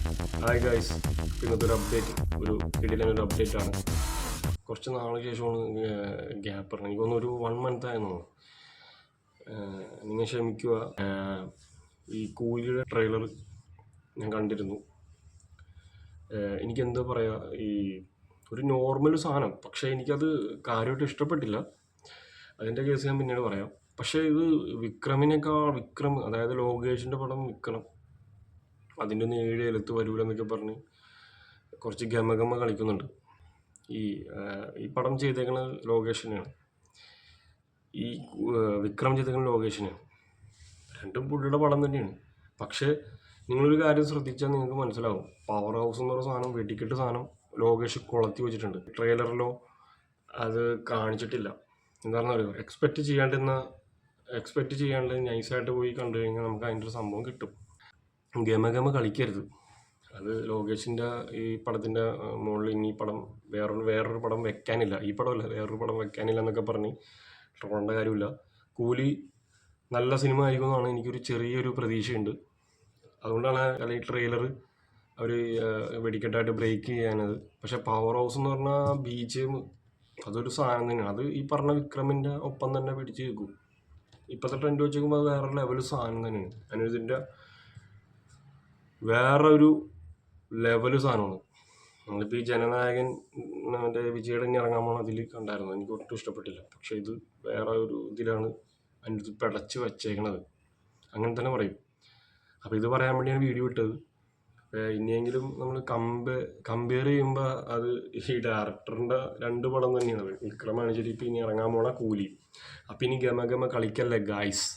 Hi guys, ഇന്നത്തെ ഒരു update, ഒരു കിടിലൊരു അപ്ഡേറ്റ് ആണ്. കുറച്ച് നാളിന് ശേഷമാണ് ഗ്യാപ്പ് ഇറങ്ങി. എനിക്കൊന്ന് ഒരു 1 month ആയിരുന്നു. നിങ്ങൾ ക്ഷമിക്കുക. ഈ കൂലിയുടെ ട്രെയിലർ ഞാൻ കണ്ടിരുന്നു. എനിക്കെന്താ പറയുക, ഈ ഒരു നോർമൽ സാധനം, പക്ഷേ എനിക്കത് കാര്യമായിട്ട് ഇഷ്ടപ്പെട്ടില്ല. അതിൻ്റെ കേസ് ഞാൻ പിന്നീട് പറയാം. പക്ഷേ ഇത് വിക്രം, അതായത് ലോകേഷിൻ്റെ പടം വിക്രം, അതിൻ്റെ ഒന്ന് 7 എഴുത്ത് വരൂലെന്നൊക്കെ പറഞ്ഞ് കുറച്ച് ഗമ കളിക്കുന്നുണ്ട്. ഈ പടം ചെയ്തേക്കുന്നത് ലോകേഷിനെയാണ്, ഈ വിക്രം ചെയ്തേക്കുന്നത് ലോകേഷിനെയാണ്. രണ്ടും പുള്ളിയുടെ പടം തന്നെയാണ്. പക്ഷേ നിങ്ങളൊരു കാര്യം ശ്രദ്ധിച്ചാൽ നിങ്ങൾക്ക് മനസ്സിലാവും, പവർ ഹൗസ് എന്ന് പറയുന്ന സാധനം, വെടിക്കെട്ട് സാധനം ലോകേഷ് കൊളത്തി വെച്ചിട്ടുണ്ട്. ട്രെയിലറിലോ അത് കാണിച്ചിട്ടില്ല. എന്താണെന്ന് അറിയുമോ, എക്സ്പെക്റ്റ് ചെയ്യാണ്ട് നൈസായിട്ട് പോയി കണ്ടു കഴിഞ്ഞാൽ നമുക്ക് അതിൻ്റെ ഒരു സംഭവം കിട്ടും. ഗമ കളിക്കരുത്. അത് ലോകേഷിൻ്റെ ഈ പടത്തിൻ്റെ മുകളിൽ ഇനി പടം വേറൊരു പടം വെക്കാനില്ല, ഈ പടമല്ല വേറൊരു പടം വെക്കാനില്ല എന്നൊക്കെ പറഞ്ഞ് ട്രോളേണ്ട കാര്യമില്ല. കൂലി നല്ല സിനിമ ആയിരിക്കും എന്നാണ് എനിക്കൊരു ചെറിയൊരു പ്രതീക്ഷയുണ്ട്. അതുകൊണ്ടാണ് അല്ലെങ്കിൽ ട്രെയിലർ അവർ വെടിക്കെട്ടായിട്ട് ബ്രേക്ക് ചെയ്യാനത്. പക്ഷേ പവർ ഹൗസ് എന്ന് പറഞ്ഞാൽ BGM അതൊരു സാധനം തന്നെയാണ്. അത് ഈ പറഞ്ഞ വിക്രമിൻ്റെ ഒപ്പം തന്നെ പിടിച്ച് വെക്കും. ഇപ്പോഴത്തെ ട്രെൻഡ് വെച്ച് നോക്കുമ്പോൾ അത് വേറെ ലെവൽ സാധനം തന്നെയാണ്. അതിൻ്റെ വേറെ ഒരു ലെവൽ സാധനമാണ്. നമ്മളിപ്പോൾ ഈ ജനനായകൻ മറ്റേ വിജയുടെ ഇനി ഇറങ്ങാൻ പോകണം, അതിൽ കണ്ടായിരുന്നു, എനിക്ക് ഒട്ടും ഇഷ്ടപ്പെട്ടില്ല. പക്ഷേ ഇത് വേറെ ഒരു ഇതിലാണ് അതിൻ്റെ ഇത് പിടച്ച് വച്ചേക്കണത്, അങ്ങനെ തന്നെ പറയും. അപ്പോൾ ഇത് പറയാൻ വേണ്ടിയാണ് വീഡിയോ ഇട്ടത്. ഇനിയെങ്കിലും നമ്മൾ കമ്പയർ ചെയ്യുമ്പോൾ അത് ഈ ഡയറക്ടറിൻ്റെ 2 പടം തന്നെയാണ്. വിക്രമാണ് ശരി, ഇപ്പോൾ ഇനി ഇറങ്ങാൻ പോണ കൂലി. അപ്പം ഇനി ഗമ കളിക്കല്ലേ ഗായ്സ്.